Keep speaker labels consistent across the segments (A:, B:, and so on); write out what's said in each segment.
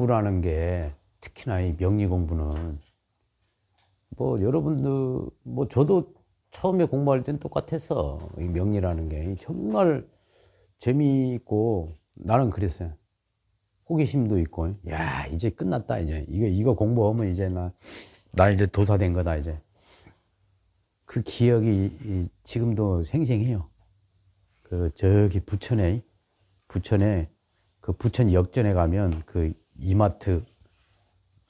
A: 공부라는 게 특히나 이 명리 공부는 뭐 여러분들 뭐 저도 처음에 공부할 땐 똑같았어. 이 명리라는 게 정말 재미있고 나는 그랬어요. 호기심도 있고 야 이제 끝났다 이제 이거 공부하면 이제 나 이제 도사 된 거다 이제. 그 기억이 지금도 생생해요. 그 저기 부천에 그 부천 역전에 가면 그 이마트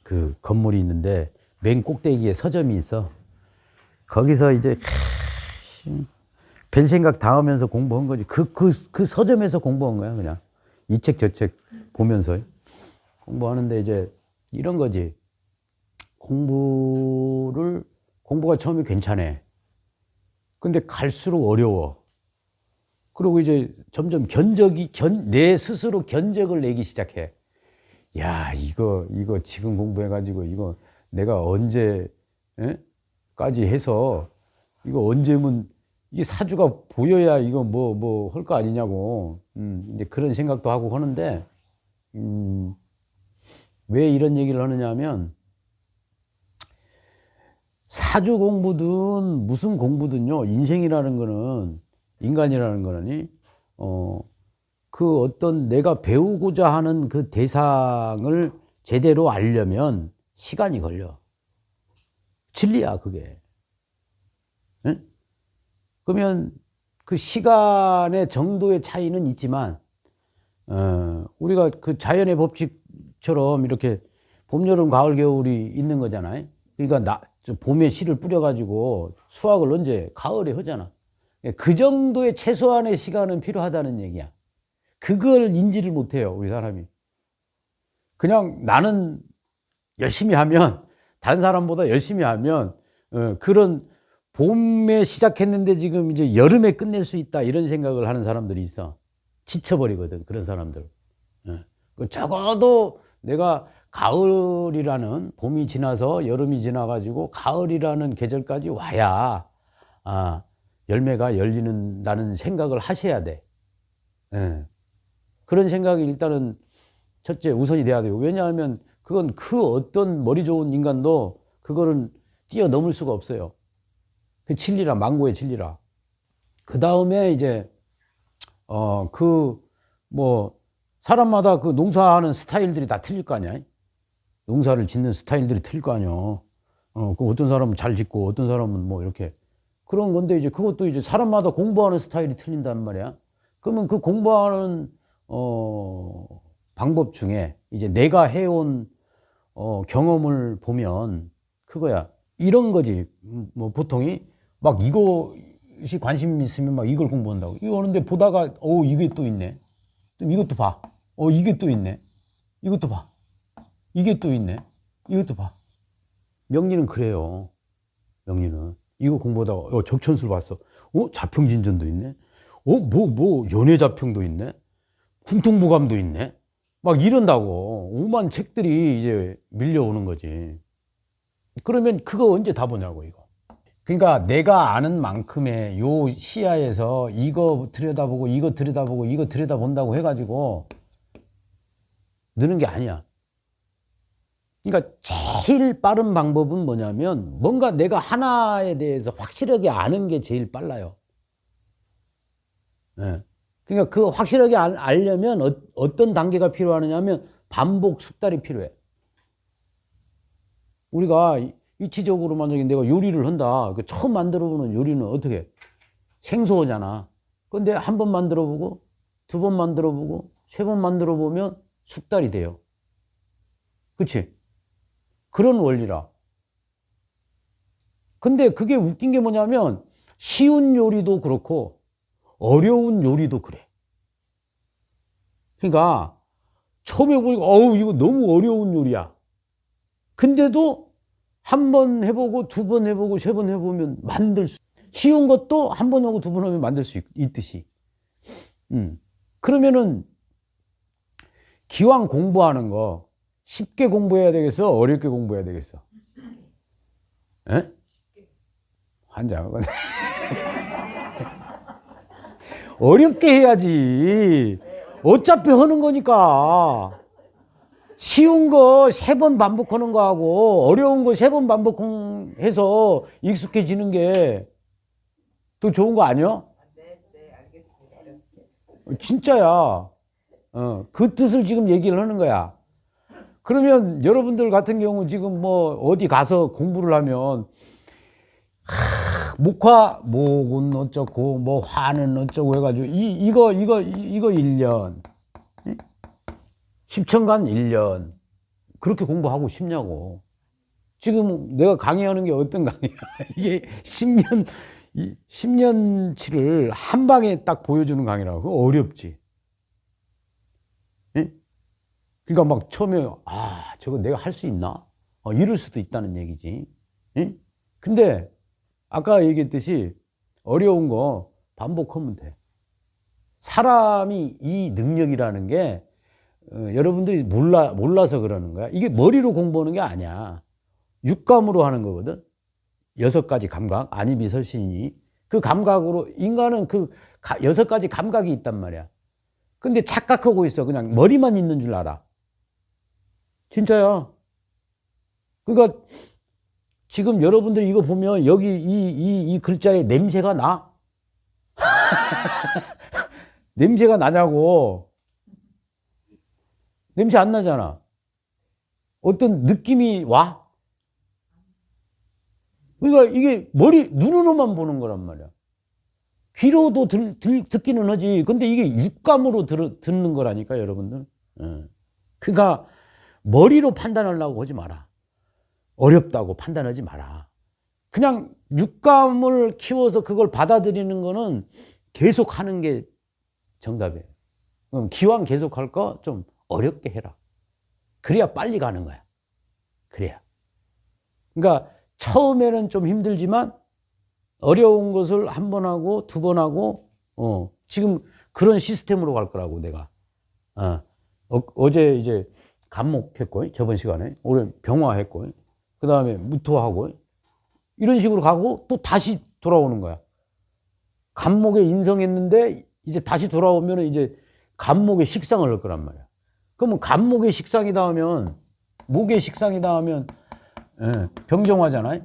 A: 그 건물이 있는데 맨 꼭대기에 서점이 있어. 거기서 이제 별 생각 다 하면서 공부한 거지. 그 서점에서 공부한 거야 그냥. 이 책 저 책 보면서 공부하는데 이제 이런 거지. 공부가 처음에 괜찮아. 근데 갈수록 어려워. 그리고 이제 점점 내 스스로 견적을 내기 시작해. 야, 이거 지금 공부해가지고 이거 내가 언제까지 해서 이거 언제면 이게 사주가 보여야 이거 뭐 할 거 아니냐고. 이제 그런 생각도 하고 하는데, 왜 이런 얘기를 하느냐 하면, 사주 공부든 무슨 공부든요, 인생이라는 거는, 인간이라는 거는, 그 어떤 내가 배우고자 하는 그 대상을 제대로 알려면 시간이 걸려. 진리야, 그게. 응? 그러면 그 시간의 정도의 차이는 있지만, 우리가 그 자연의 법칙처럼 이렇게 봄, 여름, 가을, 겨울이 있는 거잖아요. 그러니까 봄에 씨를 뿌려가지고 수확을 언제? 가을에 하잖아. 그 정도의 최소한의 시간은 필요하다는 얘기야. 그걸 인지를 못해요, 우리 사람이. 그냥 나는 열심히 하면, 다른 사람보다 열심히 하면, 그런 봄에 시작했는데 지금 이제 여름에 끝낼 수 있다, 이런 생각을 하는 사람들이 있어. 지쳐버리거든, 그런 사람들. 적어도 내가 가을이라는, 봄이 지나서 여름이 지나가지고 가을이라는 계절까지 와야, 열매가 열리는다는 생각을 하셔야 돼. 그런 생각이 일단은 첫째 우선이 돼야 되고, 왜냐하면 그건 그 어떤 머리 좋은 인간도 그거는 뛰어넘을 수가 없어요. 그 진리라, 망고의 진리라. 그 다음에 이제 사람마다 그 농사하는 스타일들이 다 틀릴 거 아니야. 농사를 짓는 스타일들이 틀릴 거 아니야. 그 어떤 사람은 잘 짓고 어떤 사람은 뭐 이렇게 그런 건데, 이제 그것도 이제 사람마다 공부하는 스타일이 틀린단 말이야. 그러면 그 공부하는 방법 중에 이제 내가 해온 경험을 보면 그거야. 이런 거지. 뭐 보통이 막 이것이 관심 있으면 막 이걸 공부한다고. 이거 하는데 보다가 이게 또 있네. 또 이것도 봐. 이게 또 있네. 이것도 봐. 이게 또 있네. 이것도 봐. 명리는 그래요. 명리는 이거 공부하다가 적천술 봤어. 자평진전도 있네. 연애자평도 있네. 궁통보감도 있네. 막 이런다고. 오만 책들이 이제 밀려오는 거지. 그러면 그거 언제 다 보냐고, 이거. 그러니까 내가 아는 만큼의 요 시야에서 이거 들여다보고 이거 들여다보고 이거 들여다본다고 해가지고 느는 게 아니야. 그러니까 제일 빠른 방법은 뭐냐면, 뭔가 내가 하나에 대해서 확실하게 아는 게 제일 빨라요. 그러니까 그 확실하게 알려면 어떤 단계가 필요하느냐 하면 반복 숙달이 필요해. 우리가 이치적으로 만약에 내가 요리를 한다. 처음 만들어보는 요리는 어떻게? 생소하잖아. 근데 한 번 만들어보고, 두 번 만들어보고, 세 번 만들어보면 숙달이 돼요. 그치? 그런 원리라. 근데 그게 웃긴 게 뭐냐면, 쉬운 요리도 그렇고, 어려운 요리도 그래. 그러니까, 처음에 보니까, 이거 너무 어려운 요리야. 근데도 한 번 해보고, 두 번 해보고, 세 번 해보면 쉬운 것도 한 번 하고 두 번 하면 만들 수 있듯이. 그러면은, 기왕 공부하는 거, 쉽게 공부해야 되겠어? 어렵게 공부해야 되겠어? 에? 환장하거든. 어렵게 해야지. 어차피 하는 거니까. 쉬운 거 3번 반복하는 거하고 어려운 거 3번 반복해서 익숙해지는 게 더 좋은 거 아니야?
B: 네, 네, 알겠습니다.
A: 진짜야. 그 뜻을 지금 얘기를 하는 거야. 그러면 여러분들 같은 경우 지금 뭐 어디 가서 공부를 하면 목은 어쩌고 뭐 화는 어쩌고 해가지고 이거 1년 10년간 1년 그렇게 공부하고 싶냐고. 지금 내가 강의하는 게 어떤 강의야. 이게 10년치를 한 방에 딱 보여주는 강의라고. 그거 어렵지. 예? 그러니까 막 처음에 저거 내가 할 수 있나? 이럴 수도 있다는 얘기지. 예? 근데 아까 얘기했듯이 어려운 거 반복하면 돼. 사람이 이 능력이라는 게 여러분들이 몰라서 그러는 거야. 이게 머리로 공부하는 게 아니야. 육감으로 하는 거거든. 6가지 감각, 안입이 설신이. 그 감각으로 인간은 그 6가지 감각이 있단 말이야. 근데 착각하고 있어. 그냥 머리만 있는 줄 알아. 진짜야. 그러니까 지금 여러분들이 이거 보면 여기 이 글자에 냄새가 나? 냄새가 나냐고. 냄새 안 나잖아. 어떤 느낌이 와? 그러니까 이게 눈으로만 보는 거란 말이야. 귀로도 듣기는 하지. 근데 이게 육감으로 듣는 거라니까, 여러분들. 그러니까 머리로 판단하려고 하지 마라. 어렵다고 판단하지 마라. 그냥 육감을 키워서 그걸 받아들이는 거는 계속 하는 게 정답이에요. 기왕 계속 할 거 좀 어렵게 해라. 그래야 빨리 가는 거야. 그래야. 그러니까 처음에는 좀 힘들지만 어려운 것을 1번 하고 2번 하고 지금 그런 시스템으로 갈 거라고 내가. 어제 이제 감목했고 저번 시간에 올해 병화했고 그 다음에 무토하고 이런 식으로 가고 또 다시 돌아오는 거야. 간목에 인성했는데 이제 다시 돌아오면 이제 간목의 식상을 할 거란 말이야. 그러면 간목의 식상이다 하면 목의 식상이다 하면 병정화잖아요.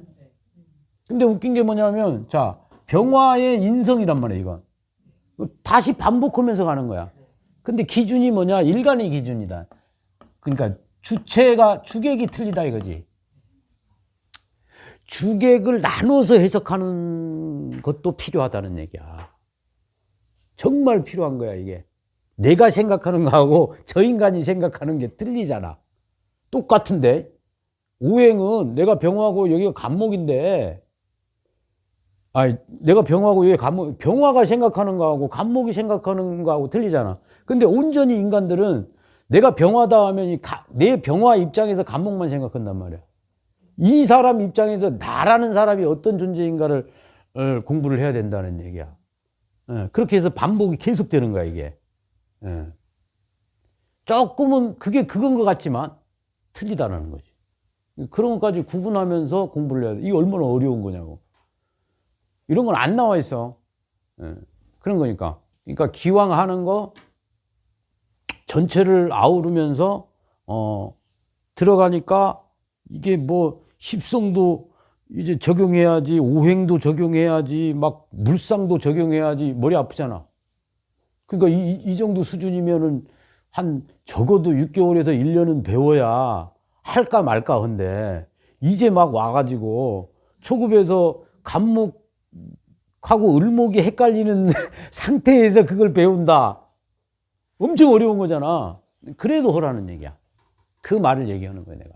A: 근데 웃긴 게 뭐냐면 자 병화의 인성이란 말이야. 이건 다시 반복하면서 가는 거야. 근데 기준이 뭐냐? 일간의 기준이다. 그러니까 주객이 틀리다 이거지. 주객을 나눠서 해석하는 것도 필요하다는 얘기야. 정말 필요한 거야 이게. 내가 생각하는 거하고 저 인간이 생각하는 게 틀리잖아. 똑같은데 오행은 내가 병화고 여기가 간목인데 내가 병화고 여기 간목, 병화가 생각하는 거하고 간목이 생각하는 거하고 틀리잖아. 근데 온전히 인간들은 내가 병화다 하면 내 병화 입장에서 간목만 생각한단 말이야. 이 사람 입장에서 나라는 사람이 어떤 존재인가를 공부를 해야 된다는 얘기야. 그렇게 해서 반복이 계속되는 거야 이게. 조금은 그게 그건 것 같지만 틀리다라는 거지. 그런 것까지 구분하면서 공부를 해야 돼. 이게 얼마나 어려운 거냐고. 이런 건 안 나와 있어. 그런 거니까. 그러니까 기왕 하는 거 전체를 아우르면서 들어가니까 이게 뭐 십성도 이제 적용해야지, 오행도 적용해야지, 막 물상도 적용해야지 머리 아프잖아. 그러니까 이 정도 수준이면은 한 적어도 6개월에서 1년은 배워야 할까 말까 한데 이제 막 와가지고 초급에서 간목하고 을목이 헷갈리는 상태에서 그걸 배운다. 엄청 어려운 거잖아. 그래도 하라는 얘기야. 그 말을 얘기하는 거야 내가.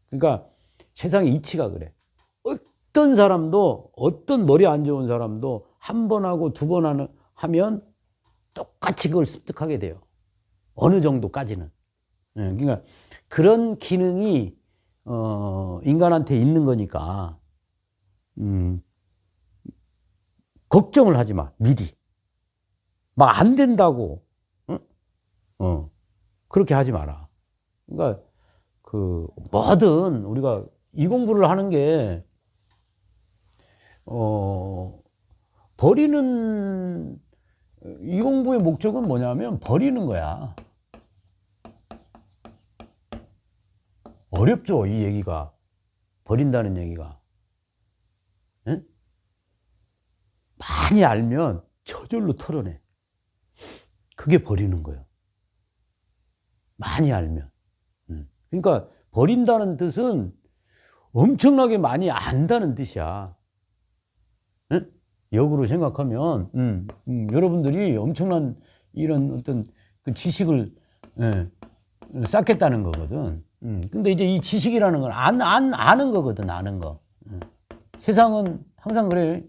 A: 그러니까 세상의 이치가 그래. 어떤 사람도 어떤 머리 안 좋은 사람도 1번 하고 2번 하면 똑같이 그걸 습득하게 돼요. 어느 정도까지는. 그러니까 그런 기능이 인간한테 있는 거니까 걱정을 하지 마. 미리 막 안 된다고 그렇게 하지 마라. 그러니까 그 뭐든 우리가 이 공부를 하는 게 버리는 이 공부의 목적은 뭐냐면 버리는 거야. 어렵죠, 이 얘기가. 버린다는 얘기가. 응? 많이 알면 저절로 털어내. 그게 버리는 거예요. 많이 알면. 그러니까 버린다는 뜻은 엄청나게 많이 안다는 뜻이야. 응? 역으로 생각하면 여러분들이 엄청난 이런 어떤 그 지식을 쌓겠다는 거거든. 근데 이제 이 지식이라는 건 아는 거거든, 아는 거. 세상은 항상 그래.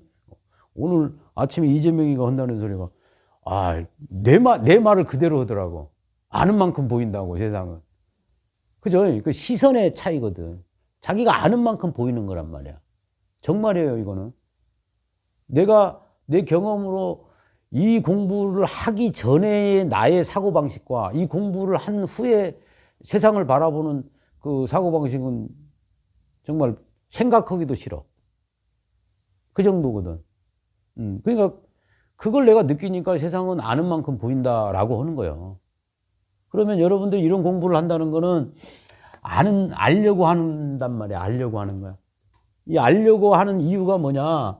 A: 오늘 아침에 이재명이가 한다는 소리가, 내 말을 그대로 하더라고. 아는 만큼 보인다고, 세상은. 그죠? 그 시선의 차이거든. 자기가 아는 만큼 보이는 거란 말이야. 정말이에요, 이거는. 내가 내 경험으로 이 공부를 하기 전에 나의 사고방식과 이 공부를 한 후에 세상을 바라보는 그 사고방식은 정말 생각하기도 싫어. 그 정도거든. 그러니까 그걸 내가 느끼니까 세상은 아는 만큼 보인다라고 하는 거예요. 그러면 여러분들이 이런 공부를 한다는 거는 알려고 한단 말이야. 알려고 하는 거야. 이 알려고 하는 이유가 뭐냐?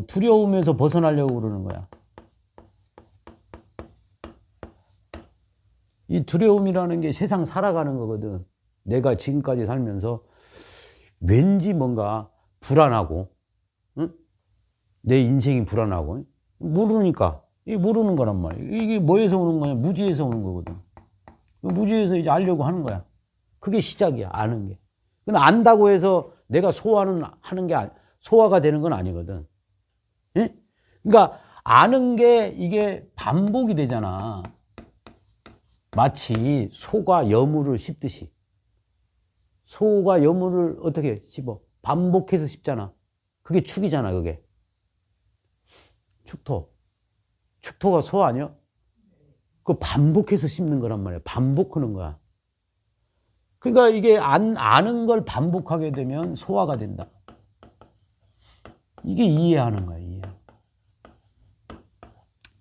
A: 두려움에서 벗어나려고 그러는 거야. 이 두려움이라는 게 세상 살아가는 거거든. 내가 지금까지 살면서 왠지 뭔가 불안하고, 응? 내 인생이 불안하고, 모르니까. 이게 모르는 거란 말이야. 이게 뭐에서 오는 거냐? 무지에서 오는 거거든. 무지에서 이제 알려고 하는 거야. 그게 시작이야, 아는 게. 근데 안다고 해서 내가 하는 게 소화가 되는 건 아니거든. 예? 그러니까 아는 게 이게 반복이 되잖아. 마치 소가 여물을 씹듯이. 소가 여물을 어떻게 씹어? 반복해서 씹잖아. 그게 축이잖아, 그게. 축토. 축토가 소 아니야? 그 반복해서 씹는 거란 말이야. 반복하는 거야. 그러니까 이게 아는 걸 반복하게 되면 소화가 된다. 이게 이해하는 거야, 이해.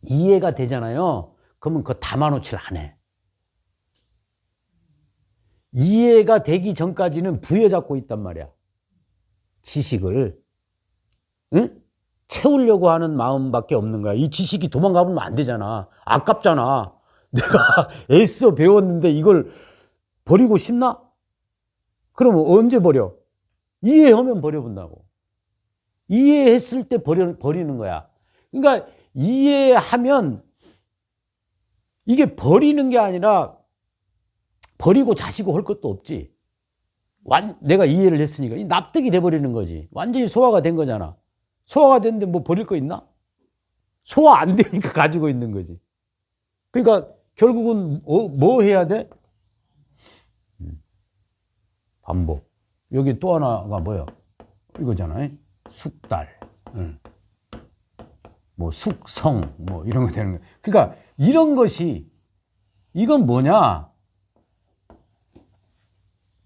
A: 이해가 되잖아요. 그러면 그거 담아놓질 않아. 이해가 되기 전까지는 부여잡고 있단 말이야. 지식을. 응? 채우려고 하는 마음밖에 없는 거야. 이 지식이 도망가면 안 되잖아. 아깝잖아. 내가 애써 배웠는데 이걸 버리고 싶나? 그러면 언제 버려? 이해하면 버려본다고. 이해했을 때 버리는 거야. 그러니까 이해하면 이게 버리는 게 아니라 버리고 자시고 할 것도 없지. 내가 이해를 했으니까 납득이 돼버리는 거지. 완전히 소화가 된 거잖아. 소화가 됐는데 뭐 버릴 거 있나? 소화 안 되니까 가지고 있는 거지. 그러니까 결국은 뭐 해야 돼? 반복. 여기 또 하나가 뭐야? 이거잖아요. 숙달. 뭐 숙성 뭐 이런 거 되는 거야. 그러니까 이런 것이 이건 뭐냐?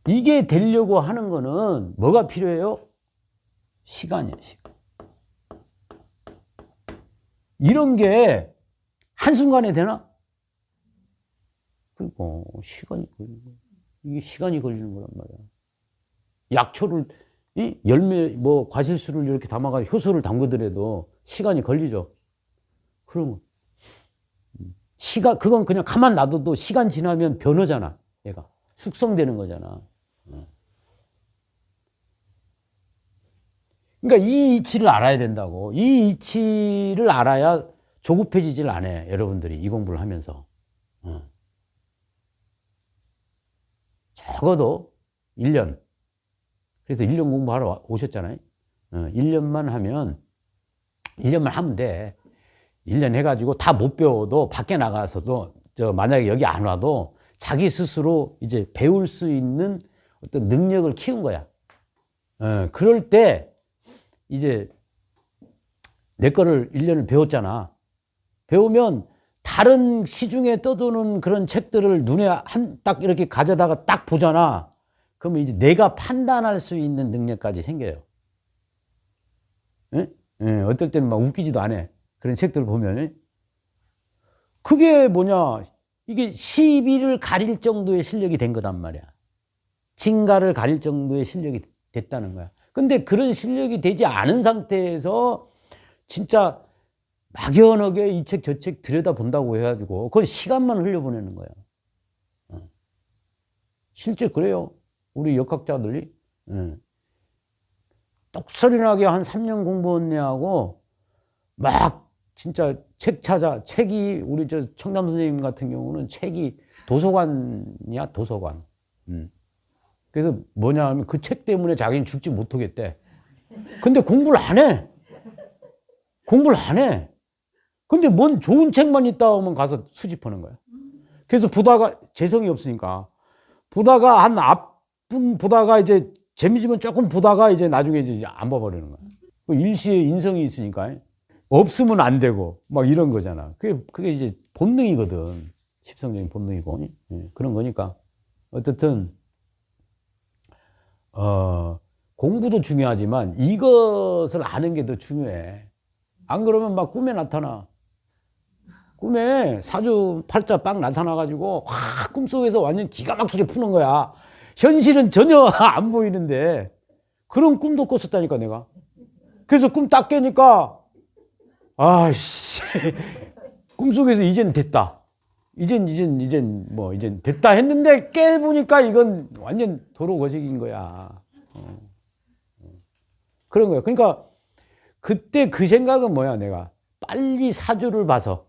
A: 이게 되려고 하는 거는 뭐가 필요해요? 시간이야, 시간. 이런 게 한순간에 되나? 그러니까 시간이 걸리는 거야. 이게 시간이 걸리는 거란 말이야. 약초를 열매 뭐 과실수를 이렇게 담아가지고 효소를 담그더라도 시간이 걸리죠. 그러면 그건 그냥 가만 놔둬도 시간 지나면 변하잖아. 얘가 숙성되는 거잖아. 그러니까 이 이치를 알아야 된다고. 이 이치를 알아야 조급해지질 않아요. 여러분들이 이 공부를 하면서. 적어도 1년. 그래서 1년 공부하러 오셨잖아요. 1년만 하면 1년만 하면 돼. 1년 해가지고 다 못 배워도 밖에 나가서도 만약에 여기 안 와도 자기 스스로 이제 배울 수 있는 어떤 능력을 키운 거야. 그럴 때 이제 내 거를 1년을 배웠잖아. 배우면 다른 시중에 떠도는 그런 책들을 눈에 딱 이렇게 가져다가 딱 보잖아. 그러면 이제 내가 판단할 수 있는 능력까지 생겨요. 어떨 때는 막 웃기지도 않아. 그런 책들을 보면. 그게 뭐냐. 이게 시비를 가릴 정도의 실력이 된 거단 말이야. 진가를 가릴 정도의 실력이 됐다는 거야. 근데 그런 실력이 되지 않은 상태에서 진짜 막연하게 이 책 저 책 들여다본다고 해가지고 그건 시간만 흘려보내는 거야. 실제 그래요. 우리 역학자들이. 똑소리나게 한 3년 공부했네하고 막 진짜 책 찾아, 책이 우리 저 청담 선생님 같은 경우는 책이 도서관이야, 도서관. 그래서 뭐냐 하면 그 책 때문에 자기는 죽지 못하겠대. 근데 공부를 안 해. 공부를 안 해. 근데 뭔 좋은 책만 있다 하면 가서 수집하는 거야. 그래서 보다가 재성이 없으니까 보다가 한 앞분 보다가 이제 재미지면 조금 보다가 이제 나중에 이제 안 봐버리는 거야. 일시에 인성이 있으니까 없으면 안 되고 막 이런 거잖아. 그게 이제 본능이거든. 십성적인 본능이고 그런 거니까 어쨌든 공부도 중요하지만 이것을 아는 게 더 중요해. 안 그러면 막 꿈에 나타나. 꿈에 사주 팔자 빡 나타나가지고 확 꿈속에서 완전 기가 막히게 푸는 거야. 현실은 전혀 안 보이는데 그런 꿈도 꿨었다니까 내가. 그래서 꿈 딱 깨니까 아씨 꿈속에서 이젠 됐다. 이젠 됐다 했는데 깨보니까 이건 완전 도로 거식인 거야. 그런 거야. 그러니까 그때 그 생각은 뭐야, 내가 빨리 사주를 봐서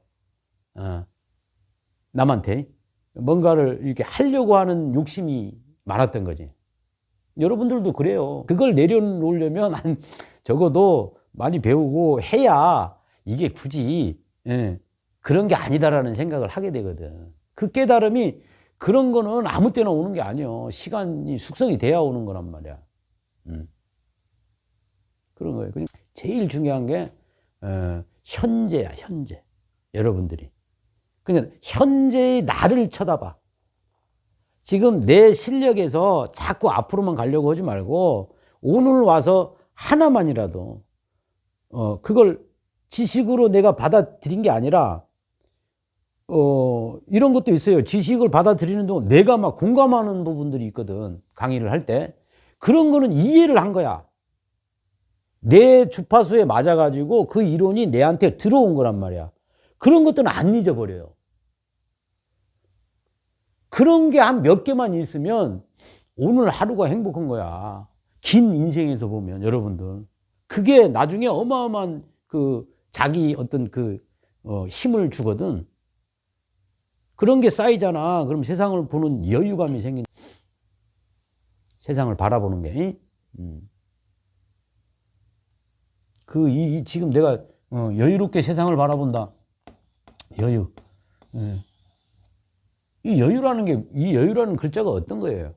A: 남한테 뭔가를 이렇게 하려고 하는 욕심이 많았던 거지. 여러분들도 그래요. 그걸 내려놓으려면 한 적어도 많이 배우고 해야 이게 굳이 그런 게 아니다라는 생각을 하게 되거든. 그 깨달음이 그런 거는 아무 때나 오는 게 아니요. 시간이 숙성이 돼야 오는 거란 말이야. 그런 거예요. 제일 중요한 게 현재야, 현재. 여러분들이. 그냥 현재의 나를 쳐다봐. 지금 내 실력에서 자꾸 앞으로만 가려고 하지 말고 오늘 와서 하나만이라도 그걸 지식으로 내가 받아들인 게 아니라 이런 것도 있어요. 지식을 받아들이는 동안 내가 막 공감하는 부분들이 있거든. 강의를 할 때. 그런 거는 이해를 한 거야. 내 주파수에 맞아가지고 그 이론이 내한테 들어온 거란 말이야. 그런 것들은 안 잊어버려요. 그런 게 한 몇 개만 있으면 오늘 하루가 행복한 거야. 긴 인생에서 보면 여러분들. 그게 나중에 어마어마한 그 자기 어떤 그 힘을 주거든. 그런 게 쌓이잖아. 그럼 세상을 보는 여유감이 생긴. 세상을 바라보는 게. 지금 내가 여유롭게 세상을 바라본다. 여유. 이 여유라는 글자가 어떤 거예요?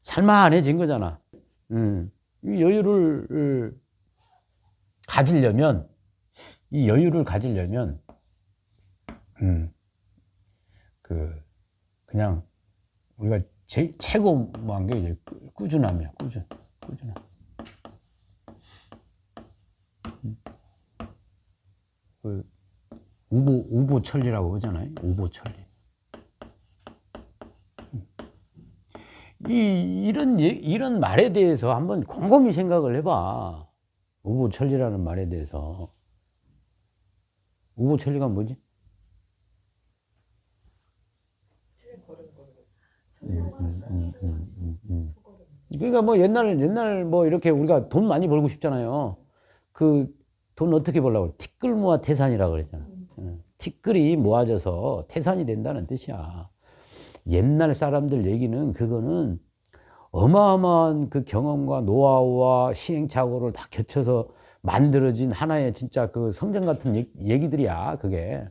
A: 살만해진 거잖아. 이 여유를 가지려면, 그냥 우리가 최고한 게 이제 꾸준함이야, 꾸준함. 우보천리라고 하잖아요. 우보천리. 이런 말에 대해서 한번 곰곰이 생각을 해봐. 우보천리라는 말에 대해서. 우보천리가 뭐지? 그러니까 뭐 옛날 뭐 이렇게 우리가 돈 많이 벌고 싶잖아요. 그 돈 어떻게 벌려고? 티끌 모아 태산이라고 그랬잖아. 티끌이 모아져서 태산이 된다는 뜻이야. 옛날 사람들 얘기는 그거는 어마어마한 그 경험과 노하우와 시행착오를 다 거쳐서 만들어진 하나의 진짜 그 성전 같은 얘기들이야. 그게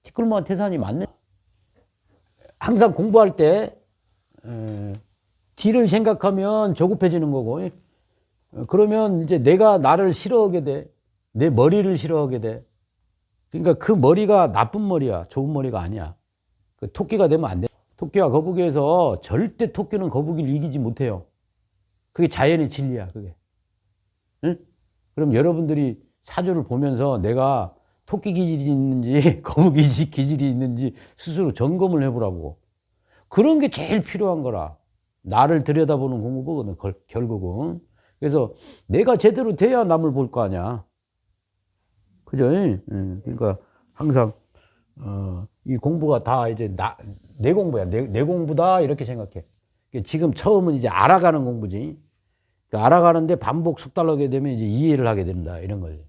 A: 티끌 모아 태산이 맞네. 항상 공부할 때 뒤를 생각하면 조급해지는 거고, 그러면 이제 내가 나를 싫어하게 돼. 내 머리를 싫어하게 돼. 그러니까 그 머리가 나쁜 머리야. 좋은 머리가 아니야. 그 토끼가 되면 안 돼. 토끼와 거북이에서 절대 토끼는 거북이를 이기지 못해요. 그게 자연의 진리야, 그게. 응? 그럼 여러분들이 사주를 보면서 내가 토끼 기질이 있는지 거북이 기질이 있는지 스스로 점검을 해보라고. 그런 게 제일 필요한 거라. 나를 들여다보는 공부거든, 결국은. 그래서 내가 제대로 돼야 남을 볼 거 아니야. 그죠? 그러니까 항상, 이 공부가 다 이제 내 공부야. 내 공부다. 이렇게 생각해. 지금 처음은 이제 알아가는 공부지. 그러니까 알아가는데 반복 숙달하게 되면 이제 이해를 하게 된다. 이런 거지.